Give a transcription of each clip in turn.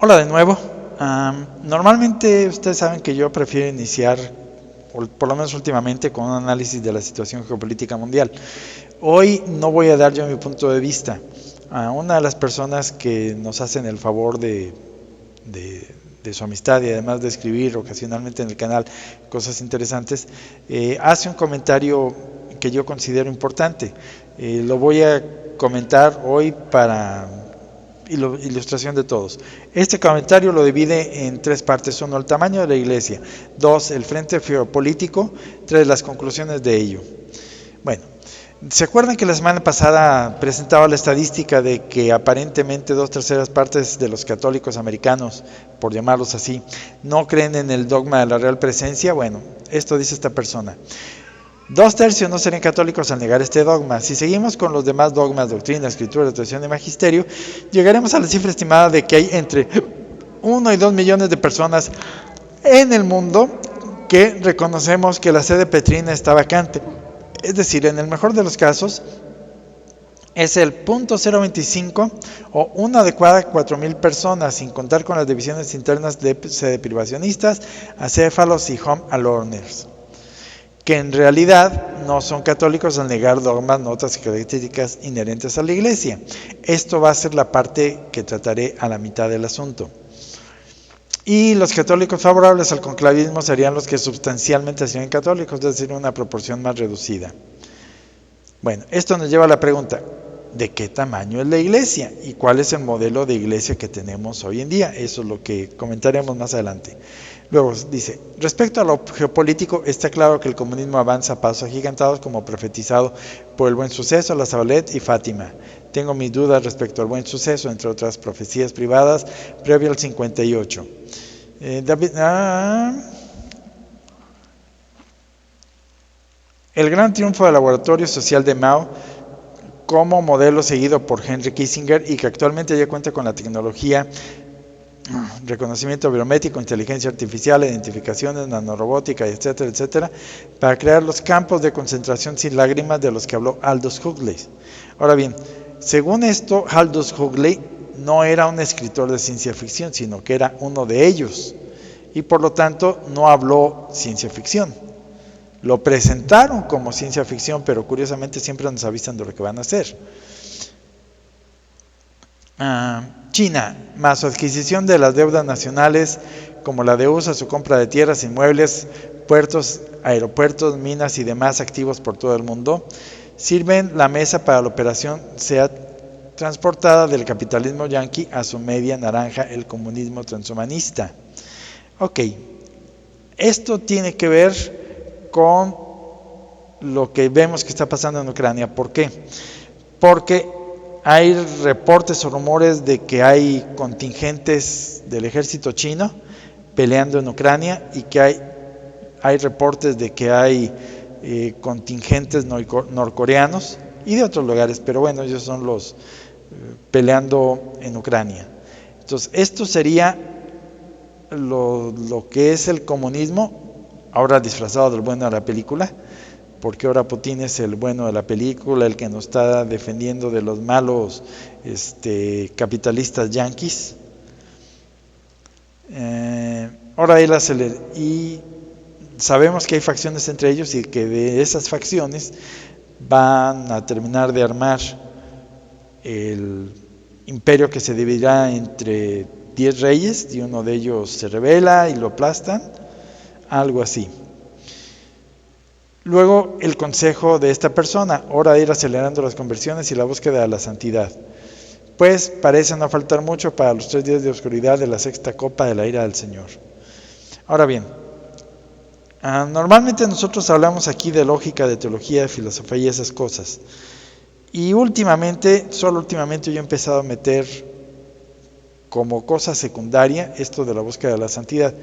Hola de nuevo. Normalmente ustedes saben que yo prefiero iniciar, por lo menos últimamente, con un análisis de la situación geopolítica mundial. Hoy no voy a dar yo mi punto de vista. Una de las personas que nos hacen el favor de su amistad y además de escribir ocasionalmente en el canal cosas interesantes, hace un comentario que yo considero importante. Lo voy a comentar hoy para ilustración de todos. Este comentario lo divide en tres partes: uno, el tamaño de la iglesia; dos, el frente geopolítico; tres, las conclusiones de ello. Bueno, ¿se acuerdan que la semana pasada presentaba la estadística de que aparentemente 2/3 partes de los católicos americanos, por llamarlos así, no creen en el dogma de la real presencia? Bueno, esto dice esta persona: 2/3 no serían católicos al negar este dogma. Si seguimos con los demás dogmas, doctrina, escritura, tradición y magisterio, llegaremos a la cifra estimada de que hay entre 1 y 2 millones de personas en el mundo que reconocemos que la sede petrina está vacante. Es decir, en el mejor de los casos, es el 0.025 o una de cada 4,000 personas, sin contar con las divisiones internas de sede privacionistas, acéfalos y home aloners, que en realidad no son católicos al negar dogmas, notas y características inherentes a la iglesia. Esto va a ser la parte que trataré a la mitad del asunto. Y los católicos favorables al conclavismo serían los que sustancialmente serían católicos, es decir, una proporción más reducida. Bueno, esto nos lleva a la pregunta: ¿de qué tamaño es la iglesia? ¿Y cuál es el modelo de iglesia que tenemos hoy en día? Eso es lo que comentaremos más adelante. Luego dice: respecto a lo geopolítico, está claro que el comunismo avanza a pasos agigantados, como profetizado por el Buen Suceso, la Sabalet y Fátima. Tengo mis dudas respecto al Buen Suceso, entre otras profecías privadas previo al 58. El gran triunfo del laboratorio social de Mao como modelo seguido por Henry Kissinger, y que actualmente ya cuenta con la tecnología, reconocimiento biométrico, inteligencia artificial, identificaciones, nanorobótica, etcétera, etcétera, para crear los campos de concentración sin lágrimas de los que habló Aldous Huxley. Ahora bien, según esto, Aldous Huxley no era un escritor de ciencia ficción, sino que era uno de ellos, y por lo tanto no habló ciencia ficción. Lo presentaron como ciencia ficción, pero curiosamente siempre nos avisan de lo que van a hacer. China, más su adquisición de las deudas nacionales, como la de USA, su compra de tierras, inmuebles, puertos, aeropuertos, minas y demás activos por todo el mundo, sirven la mesa para la operación sea transportada del capitalismo yanqui a su media naranja, el comunismo transhumanista. Ok, esto tiene que ver con lo que vemos que está pasando en Ucrania. ¿Por qué? Porque hay reportes o rumores de que hay contingentes del ejército chino peleando en Ucrania, y que hay reportes de que hay contingentes norcoreanos y de otros lugares, pero bueno, ellos son los peleando en Ucrania. Entonces, esto sería lo que es el comunismo, ahora disfrazado del bueno de la película, porque ahora Putin es el bueno de la película, el que nos está defendiendo de los malos capitalistas yanquis. Ahora él y sabemos que hay facciones entre ellos, y que de esas facciones van a terminar de armar el imperio que se dividirá entre 10 reyes, y uno de ellos se rebela y lo aplastan, algo así. Luego, el consejo de esta persona: hora de ir acelerando las conversiones y la búsqueda de la santidad, pues parece no faltar mucho para los 3 días de oscuridad de la sexta copa de la ira del Señor. Ahora bien, normalmente nosotros hablamos aquí de lógica, de teología, de filosofía y esas cosas, y solo últimamente yo he empezado a meter como cosa secundaria esto de la búsqueda de la santidad.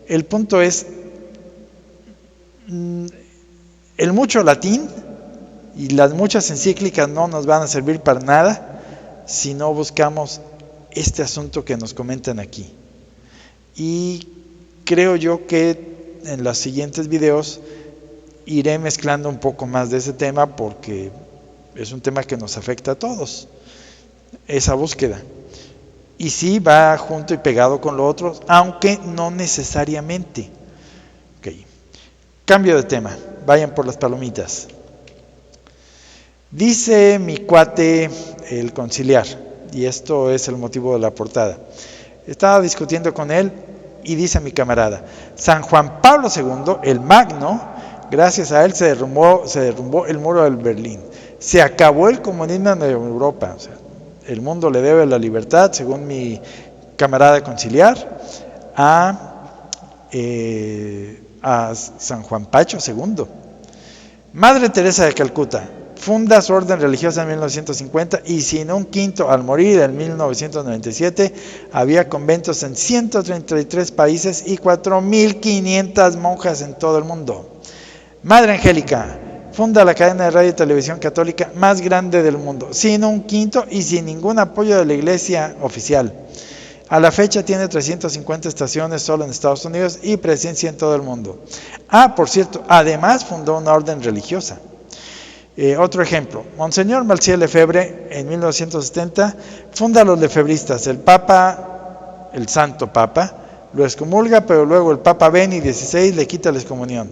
El punto es, el mucho latín y las muchas encíclicas no nos van a servir para nada si no buscamos este asunto que nos comentan aquí. Y creo yo que en los siguientes videos iré mezclando un poco más de ese tema, porque es un tema que nos afecta a todos, esa búsqueda. Y sí va junto y pegado con lo otro, aunque no necesariamente. Okay. Cambio de tema, vayan por las palomitas. Dice mi cuate el conciliar, y esto es el motivo de la portada. Estaba discutiendo con él y dice mi camarada: San Juan Pablo II, el Magno, gracias a él se derrumbó el muro del Berlín. Se acabó el comunismo en Europa. O sea, el mundo le debe la libertad, según mi camarada conciliar, a San Juan Pacho II. Madre Teresa de Calcuta funda su orden religiosa en 1950 y sin un quinto al morir en 1997 había conventos en 133 países y 4.500 monjas en todo el mundo. Madre Angélica funda la cadena de radio y televisión católica más grande del mundo, sin un quinto y sin ningún apoyo de la iglesia oficial. A la fecha tiene 350 estaciones solo en Estados Unidos y presencia en todo el mundo. Por cierto, además fundó una orden religiosa. Otro ejemplo, Monseñor Malcier Lefebvre en 1970 funda a los lefebristas. El Papa, el Santo Papa, lo excomulga, pero luego el Papa Beni XVI le quita la excomunión.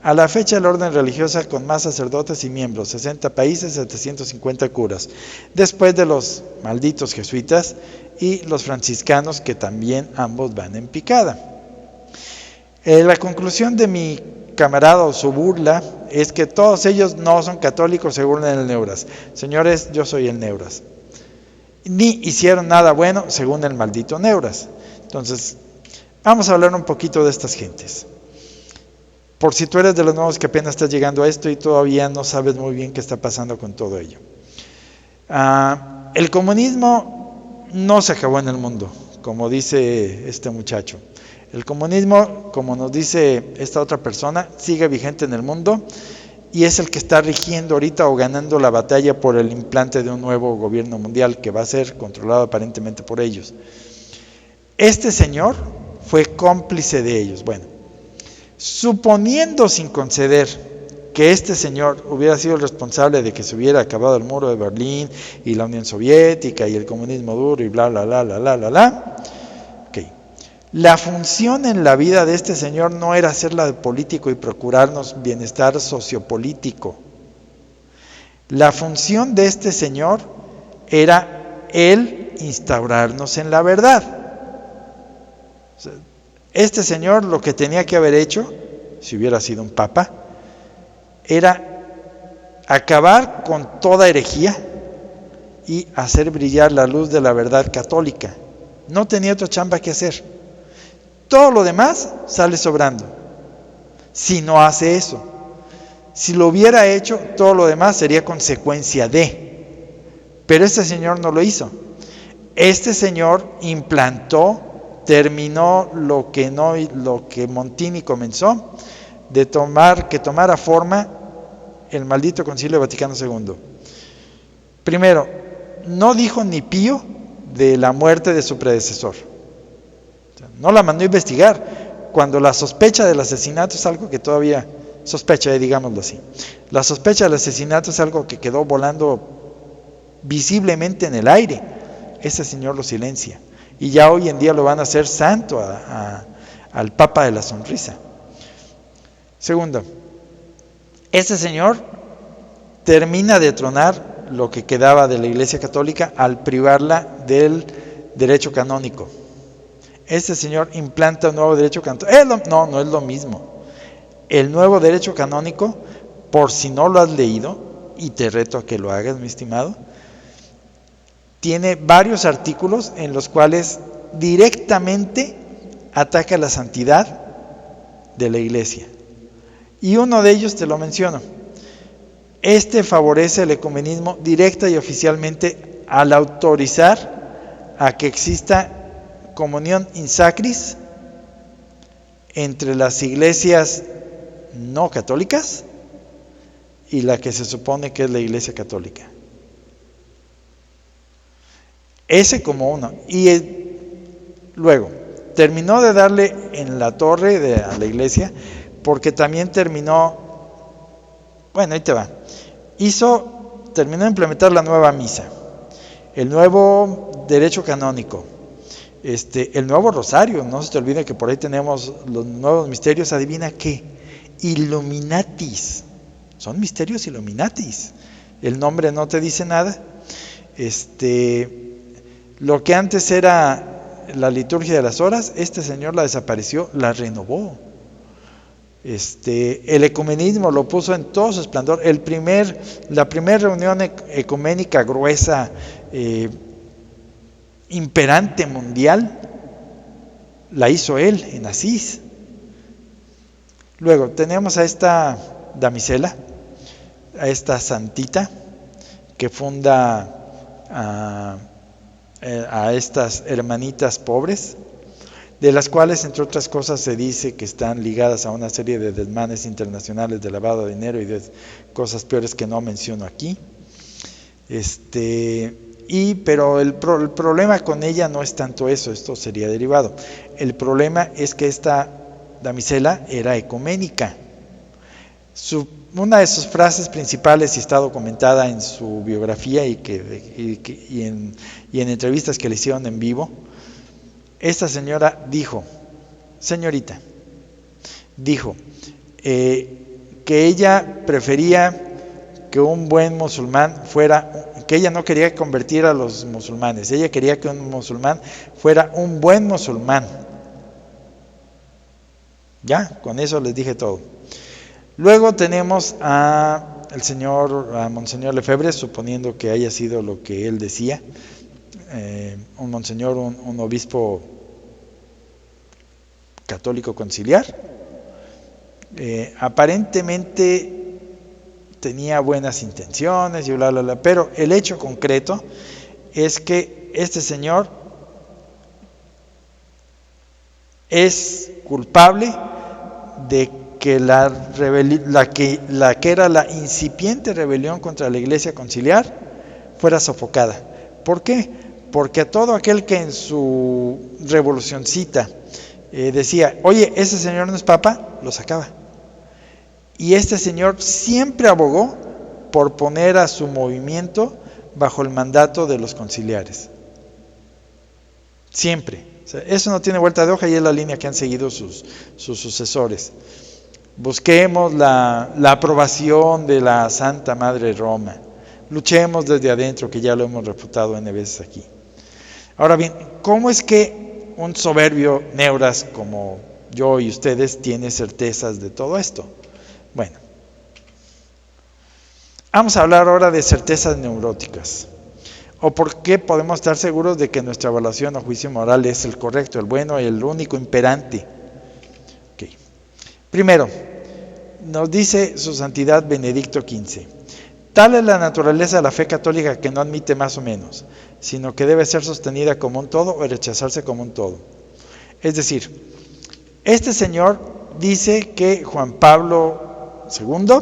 A la fecha la orden religiosa con más sacerdotes y miembros, 60 países, 750 curas, después de los malditos jesuitas y los franciscanos, que también ambos van en picada. La conclusión de mi camarada o su burla es que todos ellos no son católicos según el Neuras. Señores, yo soy el Neuras. Ni hicieron nada bueno según el maldito Neuras. Entonces, vamos a hablar un poquito de estas gentes. Por si tú eres de los nuevos que apenas estás llegando a esto y todavía no sabes muy bien qué está pasando con todo ello. El comunismo no se acabó en el mundo, como dice este muchacho. El comunismo, como nos dice esta otra persona, sigue vigente en el mundo y es el que está rigiendo ahorita o ganando la batalla por el implante de un nuevo gobierno mundial que va a ser controlado aparentemente por ellos. Este señor fue cómplice de ellos. Bueno, suponiendo sin conceder que este señor hubiera sido el responsable de que se hubiera acabado el muro de Berlín y la Unión Soviética y el comunismo duro y bla, bla, bla, bla, bla, bla, bla. Okay. La función en la vida de este señor no era hacerla de político y procurarnos bienestar sociopolítico. La función de este señor era él instaurarnos en la verdad. O sea, este señor lo que tenía que haber hecho, si hubiera sido un papa, era acabar con toda herejía y hacer brillar la luz de la verdad católica. No tenía otra chamba que hacer. Todo lo demás sale sobrando, si no hace eso. Si lo hubiera hecho, todo lo demás sería consecuencia de. Pero este señor no lo hizo. Este señor implantó, terminó lo que Montini comenzó, que tomara forma el maldito Concilio Vaticano II. Primero, no dijo ni pío de la muerte de su predecesor. O sea, no la mandó a investigar, cuando la sospecha del asesinato es algo que todavía sospecha, digámoslo así. La sospecha del asesinato es algo que quedó volando visiblemente en el aire. Ese señor lo silencia. Y ya hoy en día lo van a hacer santo al Papa de la Sonrisa. Segundo, este señor termina de tronar lo que quedaba de la Iglesia Católica al privarla del derecho canónico. Este señor implanta un nuevo derecho canónico. No es lo mismo. El nuevo derecho canónico, por si no lo has leído, y te reto a que lo hagas, mi estimado, tiene varios artículos en los cuales directamente ataca la santidad de la Iglesia. Y uno de ellos te lo menciono. Este favorece el ecumenismo directa y oficialmente al autorizar a que exista comunión in sacris entre las iglesias no católicas y la que se supone que es la Iglesia Católica. Ese como uno. Y luego, terminó de darle en la torre a la iglesia, porque también terminó, bueno, ahí te va, terminó de implementar la nueva misa, el nuevo derecho canónico, El nuevo rosario, no se te olvide que por ahí tenemos los nuevos misterios, adivina qué, Illuminatis, son misterios Illuminatis, el nombre no te dice nada. Lo que antes era la liturgia de las horas, este señor la desapareció, la renovó. El ecumenismo lo puso en todo su esplendor. La primera reunión ecuménica gruesa, imperante mundial, la hizo él en Asís. Luego tenemos a esta damisela, a esta santita que funda a estas hermanitas pobres, de las cuales entre otras cosas se dice que están ligadas a una serie de desmanes internacionales de lavado de dinero y de cosas peores que no menciono aquí. Pero el problema con ella no es tanto eso, esto sería derivado. El problema es que esta damisela era ecuménica. Una de sus frases principales, y está documentada en su biografía y en entrevistas que le hicieron en vivo, esta señora dijo, que ella prefería que un buen musulmán que ella no quería convertir a los musulmanes, ella quería que un musulmán fuera un buen musulmán. Ya, con eso les dije todo. Luego tenemos a Monseñor Lefebvre, suponiendo que haya sido lo que él decía, un monseñor, un obispo católico conciliar. Aparentemente tenía buenas intenciones y bla, bla, bla, pero el hecho concreto es que este señor es culpable de que la que era la incipiente rebelión contra la Iglesia conciliar fuera sofocada. ¿Por qué? Porque a todo aquel que en su revolucioncita decía, oye, ese señor no es papa, lo sacaba. Y este señor siempre abogó por poner a su movimiento bajo el mandato de los conciliares. Siempre. O sea, eso no tiene vuelta de hoja y es la línea que han seguido sus sucesores. Busquemos la aprobación de la Santa Madre Roma. Luchemos desde adentro, que ya lo hemos refutado N veces aquí. Ahora bien, ¿cómo es que un soberbio neuras como yo y ustedes tiene certezas de todo esto? Bueno, vamos a hablar ahora de certezas neuróticas. ¿O por qué podemos estar seguros de que nuestra evaluación o juicio moral es el correcto, el bueno y el único imperante? Okay. Primero, nos dice su santidad Benedicto XV, tal es la naturaleza de la fe católica que no admite más o menos, sino que debe ser sostenida como un todo o rechazarse como un todo. Es decir, este señor dice que Juan Pablo II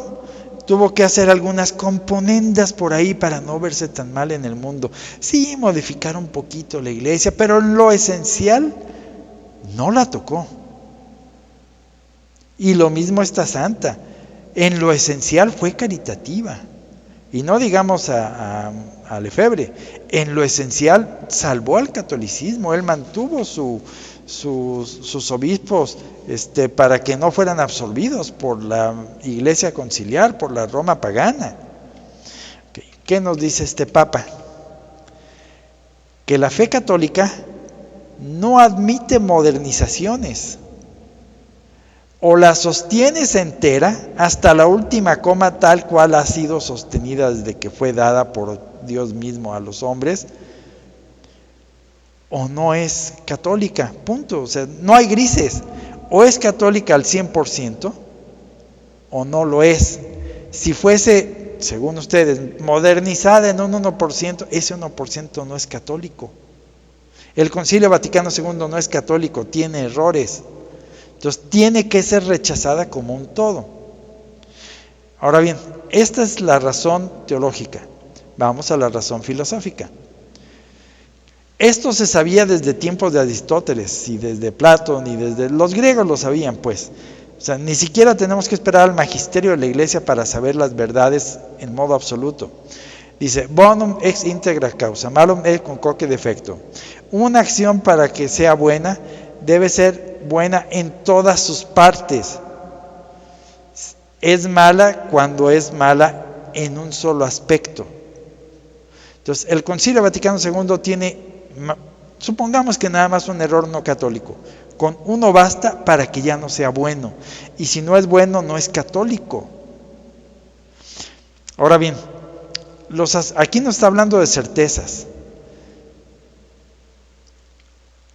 tuvo que hacer algunas componendas por ahí para no verse tan mal en el mundo. Sí, modificar un poquito la iglesia, pero lo esencial no la tocó. Y lo mismo esta santa, en lo esencial fue caritativa. Y no digamos a Lefebvre, en lo esencial salvó al catolicismo, él mantuvo sus obispos para que no fueran absorbidos por la iglesia conciliar, por la Roma pagana. Okay. ¿Qué nos dice este papa? Que la fe católica no admite modernizaciones. O la sostienes entera hasta la última coma tal cual ha sido sostenida desde que fue dada por Dios mismo a los hombres, o no es católica, punto. O sea, no hay grises. O es católica al 100% o no lo es. Si fuese, según ustedes, modernizada en un 1%, ese 1% no es católico. El Concilio Vaticano II no es católico, tiene errores. Entonces tiene que ser rechazada como un todo. Ahora bien, esta es la razón teológica. Vamos a la razón filosófica. Esto se sabía desde tiempos de Aristóteles y desde Platón y desde los griegos lo sabían, pues. O sea, ni siquiera tenemos que esperar al magisterio de la iglesia para saber las verdades en modo absoluto. Dice, bonum ex integra causa, malum est concoque defecto. Una acción para que sea buena debe ser buena en todas sus partes. Es mala cuando es mala en un solo aspecto. Entonces, el Concilio Vaticano II tiene, supongamos que nada más un error no católico. Con uno basta para que ya no sea bueno. Y si no es bueno, no es católico. Ahora bien, aquí nos está hablando de certezas.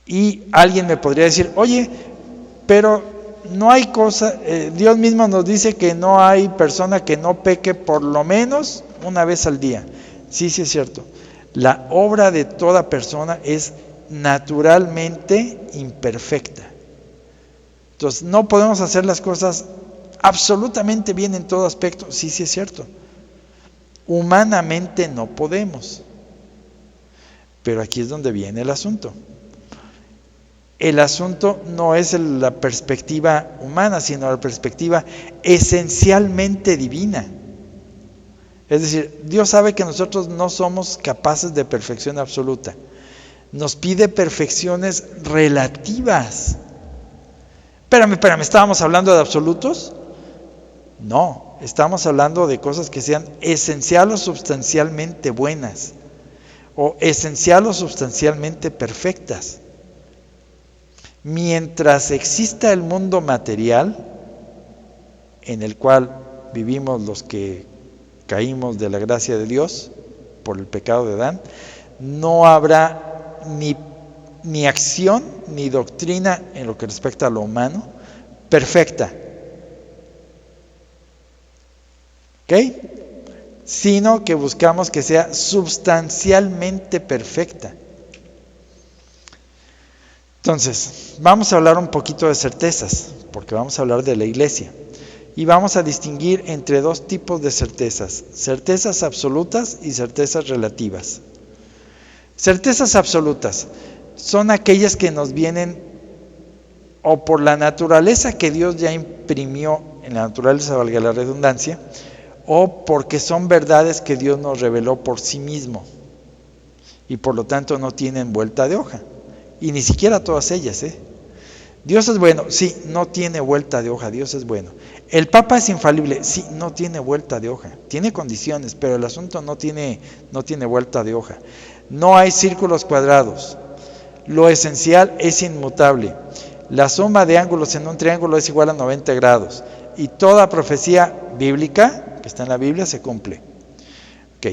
Y alguien me podría decir, oye, pero no hay cosa, Dios mismo nos dice que no hay persona que no peque por lo menos una vez al día. Sí, sí es cierto. La obra de toda persona es naturalmente imperfecta. Entonces, no podemos hacer las cosas absolutamente bien en todo aspecto. Sí, sí es cierto. Humanamente no podemos. Pero aquí es donde viene el asunto. El asunto no es la perspectiva humana, sino la perspectiva esencialmente divina. Es decir, Dios sabe que nosotros no somos capaces de perfección absoluta. Nos pide perfecciones relativas. Espérame, ¿estábamos hablando de absolutos? No, estamos hablando de cosas que sean esencial o sustancialmente buenas, o esencial o sustancialmente perfectas. Mientras exista el mundo material, en el cual vivimos los que caímos de la gracia de Dios por el pecado de Adán, no habrá ni acción ni doctrina en lo que respecta a lo humano perfecta. ¿Ok? Sino que buscamos que sea sustancialmente perfecta. Entonces, vamos a hablar un poquito de certezas, porque vamos a hablar de la iglesia. Y vamos a distinguir entre dos tipos de certezas: certezas absolutas y certezas relativas. Certezas absolutas son aquellas que nos vienen o por la naturaleza que Dios ya imprimió en la naturaleza, valga la redundancia, o porque son verdades que Dios nos reveló por sí mismo y por lo tanto no tienen vuelta de hoja. Y ni siquiera todas ellas, Dios es bueno, sí, no tiene vuelta de hoja, Dios es bueno. El Papa es infalible, sí, no tiene vuelta de hoja. Tiene condiciones, pero el asunto no tiene vuelta de hoja. No hay círculos cuadrados. Lo esencial es inmutable. La suma de ángulos en un triángulo es igual a 90 grados. Y toda profecía bíblica que está en la Biblia se cumple. Ok.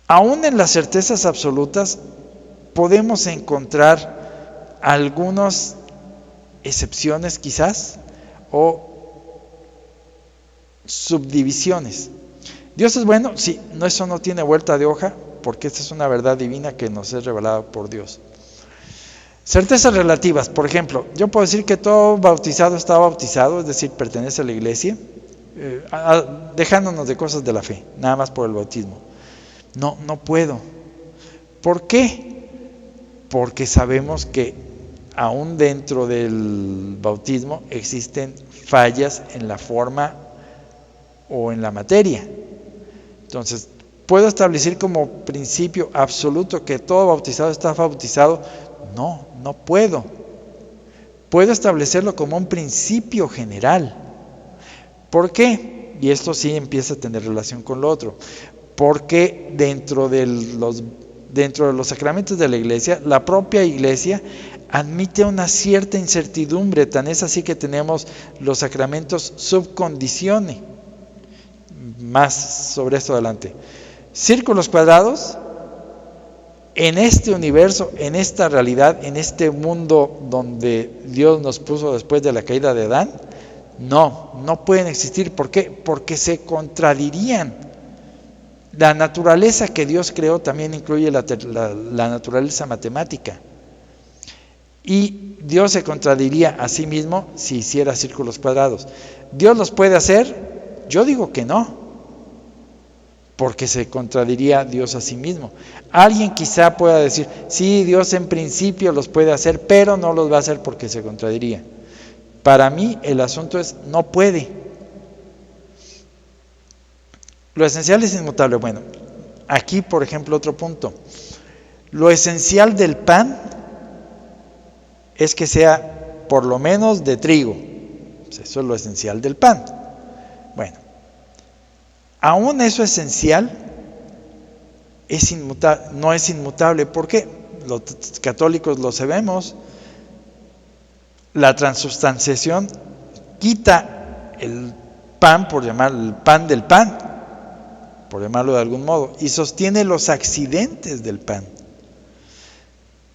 Aún en las certezas absolutas podemos encontrar algunas excepciones quizás o subdivisiones. ¿Dios es bueno? Sí, eso no tiene vuelta de hoja porque esta es una verdad divina que nos es revelada por Dios. Certezas relativas, por ejemplo, yo puedo decir que todo bautizado está bautizado, es decir, pertenece a la iglesia, dejándonos de cosas de la fe, nada más por el bautismo. No puedo. ¿Por qué? Porque sabemos que aún dentro del bautismo existen fallas en la forma o en la materia. Entonces, ¿puedo establecer como principio absoluto que todo bautizado está bautizado? No puedo. Puedo establecerlo como un principio general. ¿Por qué? Y esto sí empieza a tener relación con lo otro. Porque dentro de los sacramentos de la iglesia, la propia iglesia admite una cierta incertidumbre, tan es así que tenemos los sacramentos sub conditione. Más sobre esto adelante. Círculos cuadrados, en este universo, en esta realidad, en este mundo donde Dios nos puso después de la caída de Adán, no pueden existir. ¿Por qué? Porque se contradirían. La naturaleza que Dios creó también incluye la naturaleza matemática. Y Dios se contradiría a sí mismo si hiciera círculos cuadrados. ¿Dios los puede hacer? Yo digo que no, porque se contradiría Dios a sí mismo. Alguien quizá pueda decir, sí, Dios en principio los puede hacer, pero no los va a hacer porque se contradiría. Para mí el asunto es, no puede. Lo esencial es inmutable. Bueno, aquí, por ejemplo, otro punto. Lo esencial del pan es que sea por lo menos de trigo. Eso es lo esencial del pan. Bueno, aún eso esencial es inmutable, no es inmutable. ¿Por qué? Los católicos lo sabemos. La transubstanciación quita el pan, por llamar el pan del pan, por llamarlo de algún modo, y sostiene los accidentes del pan.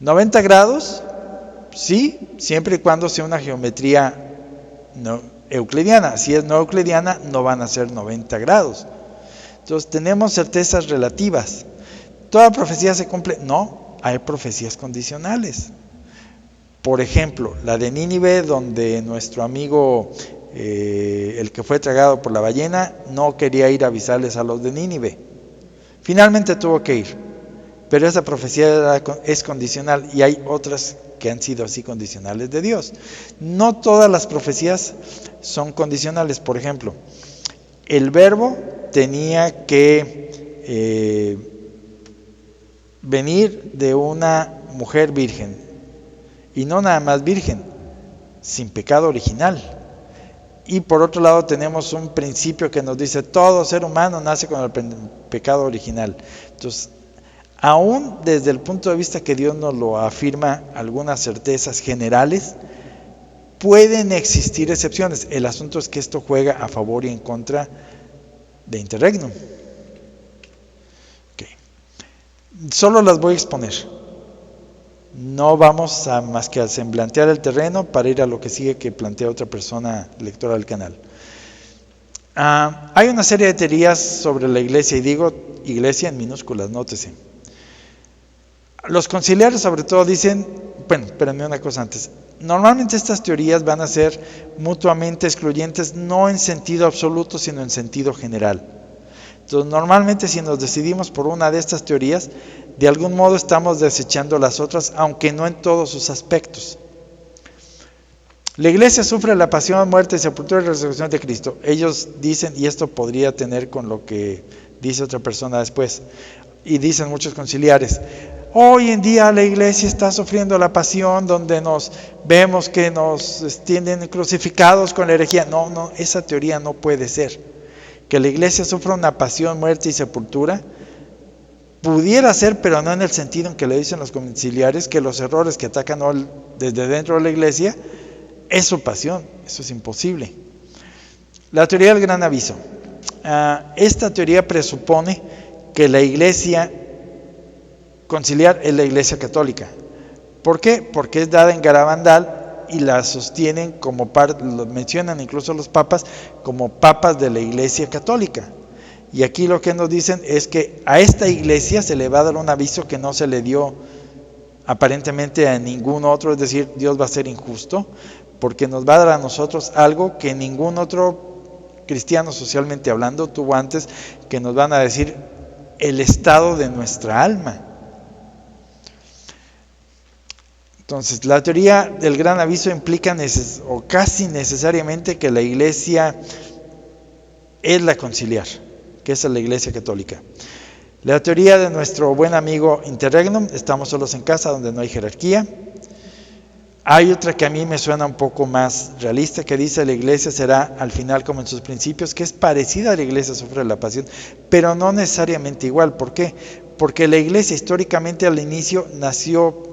90 grados, sí, siempre y cuando sea una geometría no euclidiana. Si es no euclidiana, no van a ser 90 grados. Entonces tenemos certezas relativas. ¿Toda profecía se cumple? No, hay profecías condicionales. Por ejemplo, la de Nínive, donde nuestro amigo, el que fue tragado por la ballena, no quería ir a avisarles a los de Nínive. Finalmente tuvo que ir, pero esa profecía es condicional, y hay otras que han sido así condicionales de Dios. No todas las profecías son condicionales. Por ejemplo, el verbo tenía que venir de una mujer virgen, y no nada más virgen, sin pecado original. Y por otro lado tenemos un principio que nos dice: todo ser humano nace con el pecado original. Entonces, aún desde el punto de vista que Dios nos lo afirma, algunas certezas generales, pueden existir excepciones. El asunto es que esto juega a favor y en contra de interregnum. Okay. Solo las voy a exponer. No vamos a más que a semblantear el terreno para ir a lo que sigue, que plantea otra persona lectora del canal. Hay una serie de teorías sobre la iglesia, y digo iglesia en minúsculas, nótese. Los conciliares sobre todo dicen, bueno, espérenme una cosa antes. Normalmente estas teorías van a ser mutuamente excluyentes, no en sentido absoluto, sino en sentido general. Entonces, normalmente si nos decidimos por una de estas teorías, de algún modo estamos desechando las otras, aunque no en todos sus aspectos. La iglesia sufre la pasión, muerte, sepultura y resurrección de Cristo. Ellos dicen, y esto podría tener con lo que dice otra persona después, y dicen muchos conciliares: hoy en día la iglesia está sufriendo la pasión, donde nos vemos que nos tienen crucificados con la herejía. No, esa teoría no puede ser. Que la iglesia sufra una pasión, muerte y sepultura, pudiera ser, pero no en el sentido en que le dicen los conciliares, que los errores que atacan desde dentro de la iglesia es su pasión. Eso es imposible. La teoría del gran aviso. Esta teoría presupone que la iglesia conciliar es la iglesia católica. ¿Por qué? Porque es dada en Garabandal y la sostienen como lo mencionan incluso los papas como papas de la iglesia católica. Y aquí lo que nos dicen es que a esta iglesia se le va a dar un aviso que no se le dio aparentemente a ningún otro, es decir, Dios va a ser injusto, porque nos va a dar a nosotros algo que ningún otro cristiano, socialmente hablando, tuvo antes, que nos van a decir el estado de nuestra alma. Entonces, la teoría del gran aviso implica o casi necesariamente que la iglesia es la conciliar, que esa es la iglesia católica. La teoría de nuestro buen amigo Interregnum: estamos solos en casa, donde no hay jerarquía. Hay otra que a mí me suena un poco más realista, que dice: la iglesia será al final como en sus principios, que es parecida a la iglesia sufre la pasión, pero no necesariamente igual. ¿Por qué? Porque la iglesia históricamente al inicio nació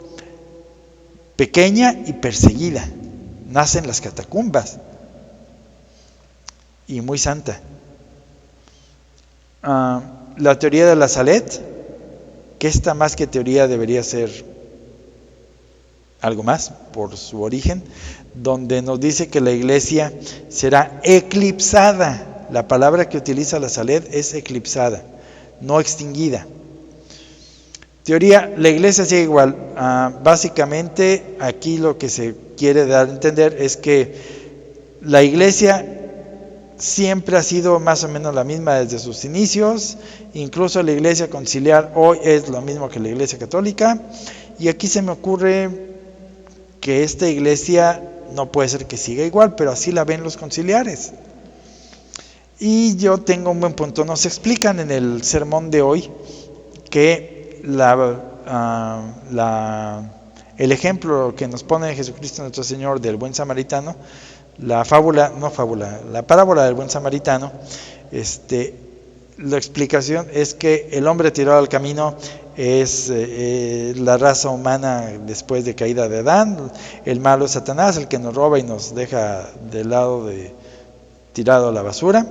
pequeña y perseguida, nace en las catacumbas y muy santa. La teoría de la Salet, que esta más que teoría debería ser algo más por su origen, donde nos dice que la iglesia será eclipsada. La palabra que utiliza la Salet es eclipsada, no extinguida. Teoría: la iglesia sigue igual. Básicamente aquí lo que se quiere dar a entender es que la iglesia siempre ha sido más o menos la misma desde sus inicios. Incluso la iglesia conciliar hoy es lo mismo que la iglesia católica, y aquí se me ocurre que esta iglesia no puede ser que siga igual, pero así la ven los conciliares. Y yo tengo un buen punto. Nos explican en el sermón de hoy que el ejemplo que nos pone Jesucristo nuestro Señor del buen samaritano, la parábola del buen samaritano, la explicación es que el hombre tirado al camino es la raza humana después de caída de Adán. El malo es Satanás, el que nos roba y nos deja del lado tirado a la basura.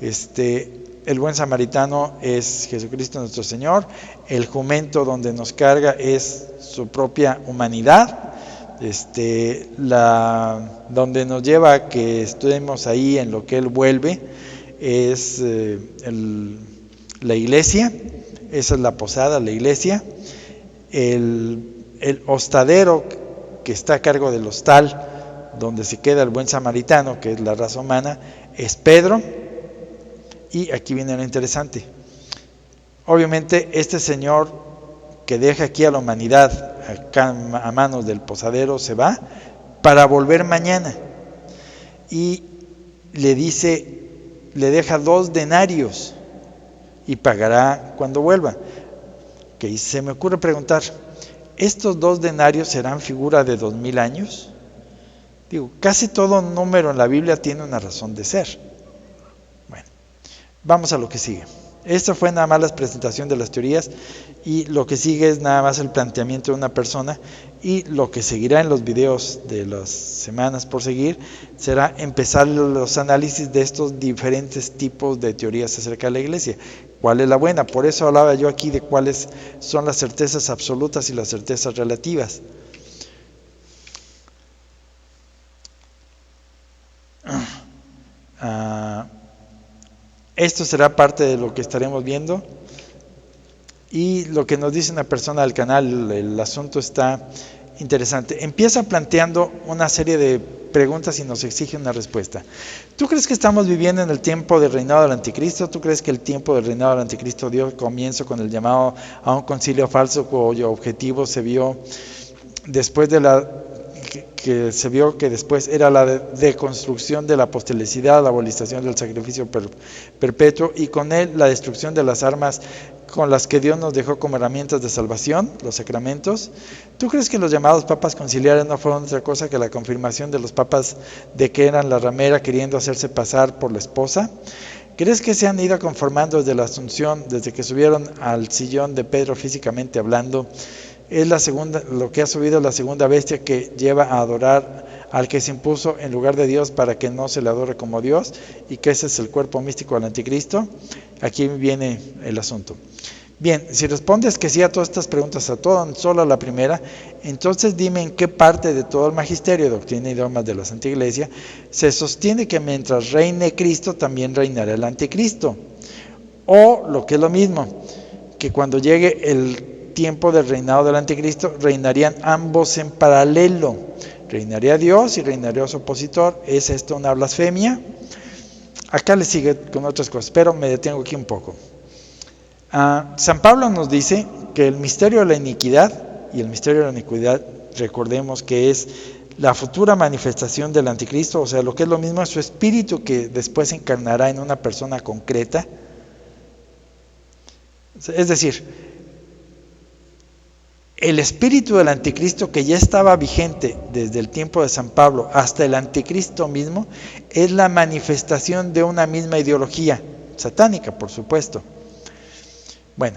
El buen samaritano es Jesucristo nuestro Señor. El jumento donde nos carga es su propia humanidad. Donde nos lleva a que estemos ahí en lo que Él vuelve es la iglesia. Esa es la posada, la iglesia. El hostadero que está a cargo del hostal, donde se queda el buen samaritano, que es la raza humana, es Pedro. Y aquí viene lo interesante. Obviamente este señor que deja aquí a la humanidad acá a manos del posadero se va para volver mañana. Y le deja 2 denarios y pagará cuando vuelva. Que se me ocurre preguntar, ¿estos 2 denarios serán figura de 2000 años? Digo, casi todo número en la Biblia tiene una razón de ser. Bueno, vamos a lo que sigue. Esto fue nada más la presentación de las teorías, y lo que sigue es nada más el planteamiento de una persona, y lo que seguirá en los videos de las semanas por seguir será empezar los análisis de estos diferentes tipos de teorías acerca de la iglesia. ¿Cuál es la buena? Por eso hablaba yo aquí de cuáles son las certezas absolutas y las certezas relativas. Esto será parte de lo que estaremos viendo, y lo que nos dice una persona del canal, el asunto está interesante. Empieza planteando una serie de preguntas y nos exige una respuesta. ¿Tú crees que estamos viviendo en el tiempo del reinado del anticristo? ¿Tú crees que el tiempo del reinado del anticristo dio comienzo con el llamado a un concilio falso cuyo objetivo se vio después de que después era la deconstrucción de la apostolicidad, la abolición del sacrificio perpetuo, y con él la destrucción de las armas con las que Dios nos dejó como herramientas de salvación, los sacramentos? ¿Tú crees que los llamados papas conciliares no fueron otra cosa que la confirmación de los papas de que eran la ramera queriendo hacerse pasar por la esposa? ¿Crees que se han ido conformando desde la Asunción, desde que subieron al sillón de Pedro físicamente hablando? Es lo que ha subido la segunda bestia que lleva a adorar al que se impuso en lugar de Dios para que no se le adore como Dios, y que ese es el cuerpo místico del anticristo. Aquí viene el asunto. Bien, si respondes que sí a todas estas preguntas, solo a la primera, entonces dime en qué parte de todo el magisterio, doctrina y dogmas de la Santa Iglesia se sostiene que mientras reine Cristo también reinará el anticristo, o lo que es lo mismo, que cuando llegue el tiempo del reinado del anticristo reinarían ambos en paralelo, reinaría Dios y reinaría su opositor. ¿Es esto una blasfemia? Acá le sigue con otras cosas, pero me detengo aquí un poco. San Pablo nos dice que el misterio de la iniquidad, y el misterio de la iniquidad, recordemos que es la futura manifestación del anticristo, o sea, lo que es lo mismo es su espíritu que después se encarnará en una persona concreta. Es decir, el espíritu del anticristo, que ya estaba vigente desde el tiempo de San Pablo hasta el anticristo mismo, es la manifestación de una misma ideología satánica, por supuesto. Bueno,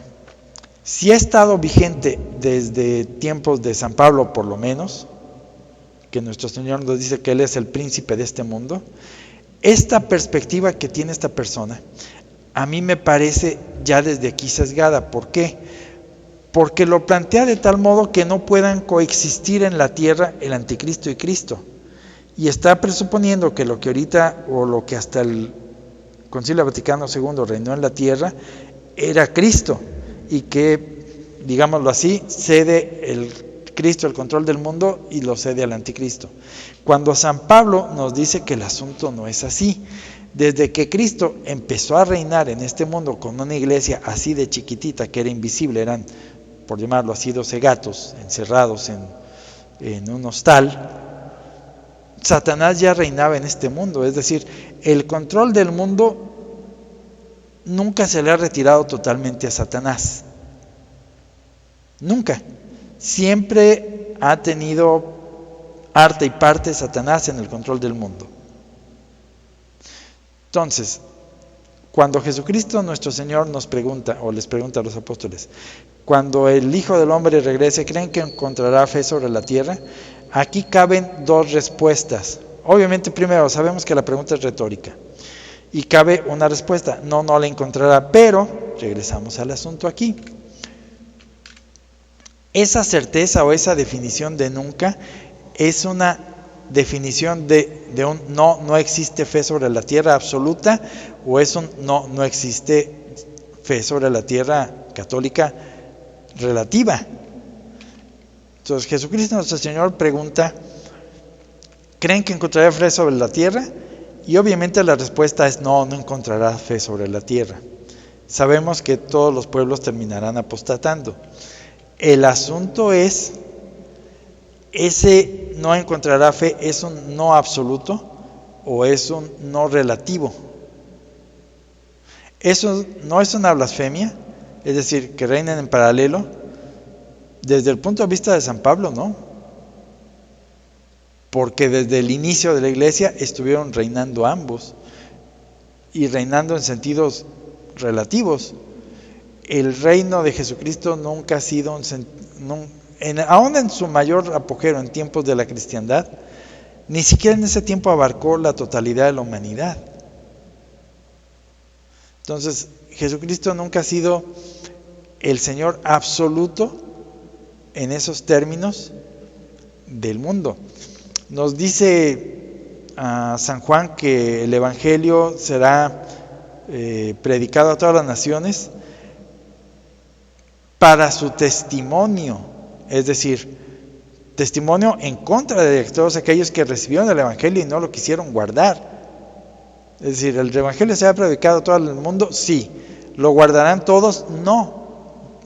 si ha estado vigente desde tiempos de San Pablo, por lo menos, que nuestro Señor nos dice que Él es el príncipe de este mundo, esta perspectiva que tiene esta persona, a mí me parece ya desde aquí sesgada. ¿Por qué? Porque lo plantea de tal modo que no puedan coexistir en la tierra el anticristo y Cristo. Y está presuponiendo que lo que ahorita, o lo que hasta el Concilio Vaticano II reinó en la tierra, era Cristo, y que, digámoslo así, cede el Cristo el control del mundo y lo cede al anticristo. Cuando San Pablo nos dice que el asunto no es así. Desde que Cristo empezó a reinar en este mundo con una iglesia así de chiquitita, que era invisible, eran, por llamarlo así, 12 gatos encerrados en un hostal, Satanás ya reinaba en este mundo. Es decir, el control del mundo nunca se le ha retirado totalmente a Satanás. Nunca. Siempre ha tenido arte y parte Satanás en el control del mundo. Entonces, cuando Jesucristo nuestro Señor nos pregunta, o les pregunta a los apóstoles, cuando el Hijo del Hombre regrese, ¿creen que encontrará fe sobre la tierra? Aquí caben dos respuestas. Obviamente, primero, sabemos que la pregunta es retórica. Y cabe una respuesta, no la encontrará, pero regresamos al asunto aquí. Esa certeza o esa definición de nunca es una definición de un no existe fe sobre la tierra absoluta, o es un no existe fe sobre la tierra católica relativa. Entonces Jesucristo nuestro Señor pregunta, ¿creen que encontrará fe sobre la tierra? Y obviamente la respuesta es no encontrará fe sobre la tierra. Sabemos que todos los pueblos terminarán apostatando. El asunto es, ¿ese no encontrará fe es un no absoluto o es un no relativo? Eso no es una blasfemia, es decir, que reinen en paralelo. Desde el punto de vista de San Pablo, no. Porque desde el inicio de la iglesia estuvieron reinando ambos, y reinando en sentidos relativos. El reino de Jesucristo nunca ha sido aún en su mayor apogeo en tiempos de la cristiandad, ni siquiera en ese tiempo abarcó la totalidad de la humanidad. Entonces, Jesucristo nunca ha sido el Señor absoluto en esos términos del mundo. Nos dice San Juan que el Evangelio será predicado a todas las naciones para su testimonio, es decir, testimonio en contra de todos aquellos que recibieron el Evangelio y no lo quisieron guardar. Es decir, ¿el Evangelio será predicado a todo el mundo? Sí. ¿Lo guardarán todos? No.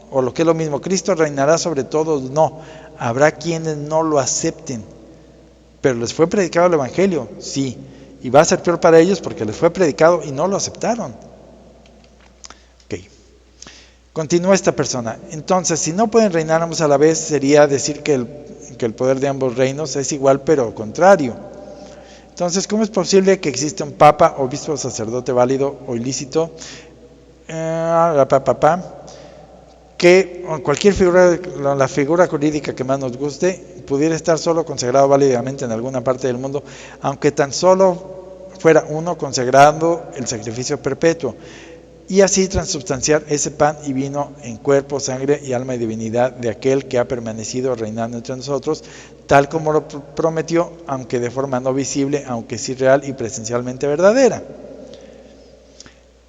O lo que es lo mismo, ¿Cristo reinará sobre todos? No. Habrá quienes no lo acepten. ¿Pero les fue predicado el Evangelio? Sí. Y va a ser peor para ellos porque les fue predicado y no lo aceptaron. Ok. Continúa esta persona. Entonces, si no pueden reinar ambos a la vez, sería decir que el poder de ambos reinos es igual pero contrario. Entonces, ¿cómo es posible que exista un papa, obispo o sacerdote válido o ilícito? Que cualquier figura, la figura jurídica que más nos guste, pudiera estar solo consagrado válidamente en alguna parte del mundo, aunque tan solo fuera uno consagrando el sacrificio perpetuo, y así transubstanciar ese pan y vino en cuerpo, sangre y alma y divinidad de aquel que ha permanecido reinando entre nosotros, tal como lo prometió, aunque de forma no visible, aunque sí real y presencialmente verdadera.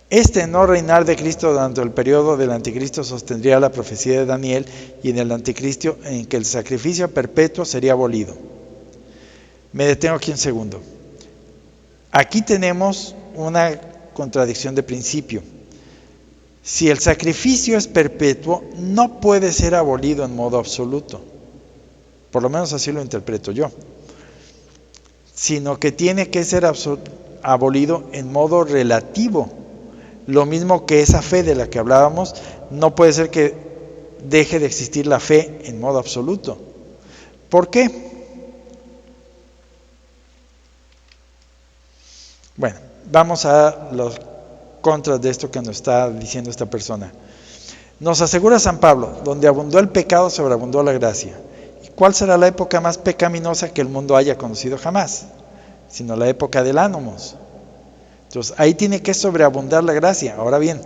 Este no reinar de Cristo durante el periodo del anticristo sostendría la profecía de Daniel, y en el anticristo en que el sacrificio perpetuo sería abolido. Me detengo aquí un segundo. Aquí tenemos una contradicción de principio. Si el sacrificio es perpetuo, no puede ser abolido en modo absoluto. Por lo menos así lo interpreto yo. Sino que tiene que ser abolido en modo relativo. Lo mismo que esa fe de la que hablábamos, no puede ser que deje de existir la fe en modo absoluto. ¿Por qué? Bueno, vamos a los contras de esto que nos está diciendo esta persona. Nos asegura San Pablo, donde abundó el pecado, sobreabundó la gracia. ¿Y cuál será la época más pecaminosa que el mundo haya conocido jamás? Sino la época del ánimos. Entonces, ahí tiene que sobreabundar la gracia. Ahora bien,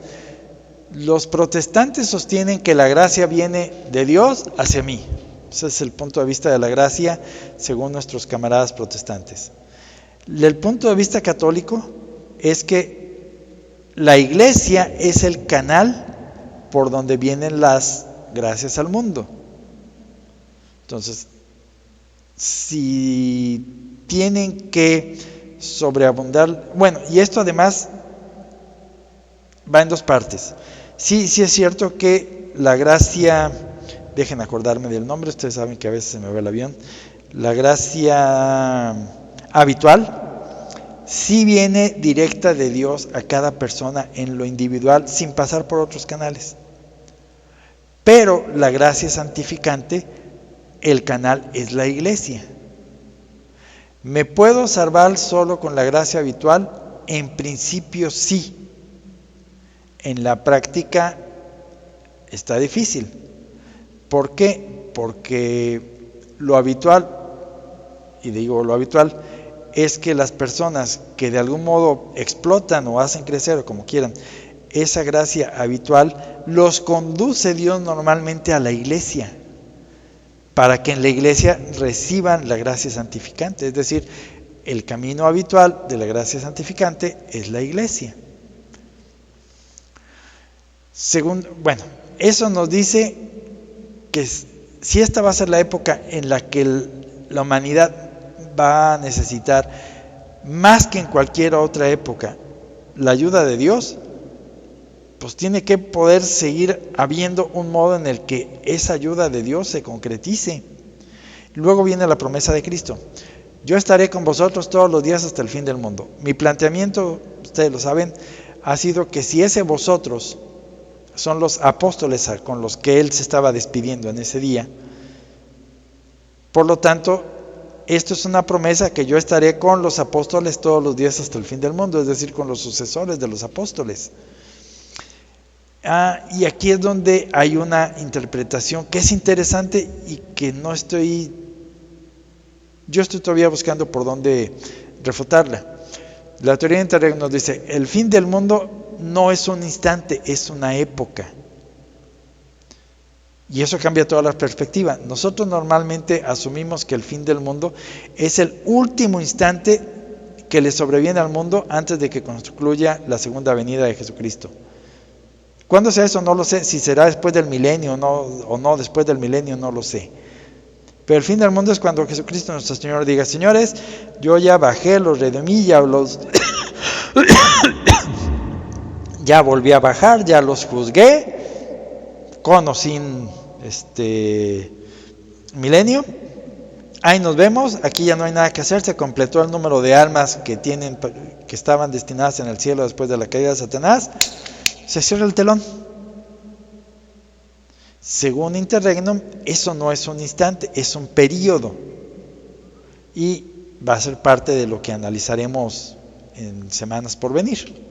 los protestantes sostienen que la gracia viene de Dios hacia mí. Ese es el punto de vista de la gracia, según nuestros camaradas protestantes. El punto de vista católico es que la iglesia es el canal por donde vienen las gracias al mundo. Entonces, si tienen que sobreabundar, bueno, y esto además va en dos partes. Sí es cierto que la gracia, dejen acordarme del nombre, ustedes saben que a veces se me va el avión, la gracia habitual, sí viene directa de Dios a cada persona en lo individual sin pasar por otros canales. Pero la gracia santificante, el canal es la iglesia. ¿Me puedo salvar solo con la gracia habitual? En principio sí. En la práctica está difícil. ¿Por qué? Porque lo habitual, y digo lo habitual, es que las personas que de algún modo explotan o hacen crecer o como quieran esa gracia habitual, los conduce Dios normalmente a la iglesia, para que en la iglesia reciban la gracia santificante. Es decir, el camino habitual de la gracia santificante es la iglesia. Bueno, eso nos dice que si esta va a ser la época en la que la humanidad va a necesitar, más que en cualquier otra época, la ayuda de Dios, pues tiene que poder seguir habiendo un modo en el que esa ayuda de Dios se concretice. Luego viene la promesa de Cristo: yo estaré con vosotros todos los días hasta el fin del mundo. Mi planteamiento, ustedes lo saben, ha sido que si ese vosotros son los apóstoles con los que él se estaba despidiendo en ese día, por lo tanto, esto es una promesa que yo estaré con los apóstoles todos los días hasta el fin del mundo, es decir, con los sucesores de los apóstoles. Y aquí es donde hay una interpretación que es interesante y que yo estoy todavía buscando por dónde refutarla. La teoría de interregno nos dice: el fin del mundo no es un instante, es una época. Y eso cambia toda la perspectiva. Nosotros normalmente asumimos que el fin del mundo es el último instante que le sobreviene al mundo antes de que concluya la segunda venida de Jesucristo. ¿Cuándo sea eso? No lo sé. Si será después del milenio o no después del milenio, no lo sé. Pero el fin del mundo es cuando Jesucristo nuestro Señor diga: señores, yo ya bajé, los redimí, ya ya volví a bajar, ya los juzgué, con o sin milenio. Ahí nos vemos, aquí ya no hay nada que hacer, se completó el número de almas que estaban destinadas en el cielo después de la caída de Satanás. Se cierra el telón. Según Interregnum, eso no es un instante, es un periodo. Y va a ser parte de lo que analizaremos en semanas por venir.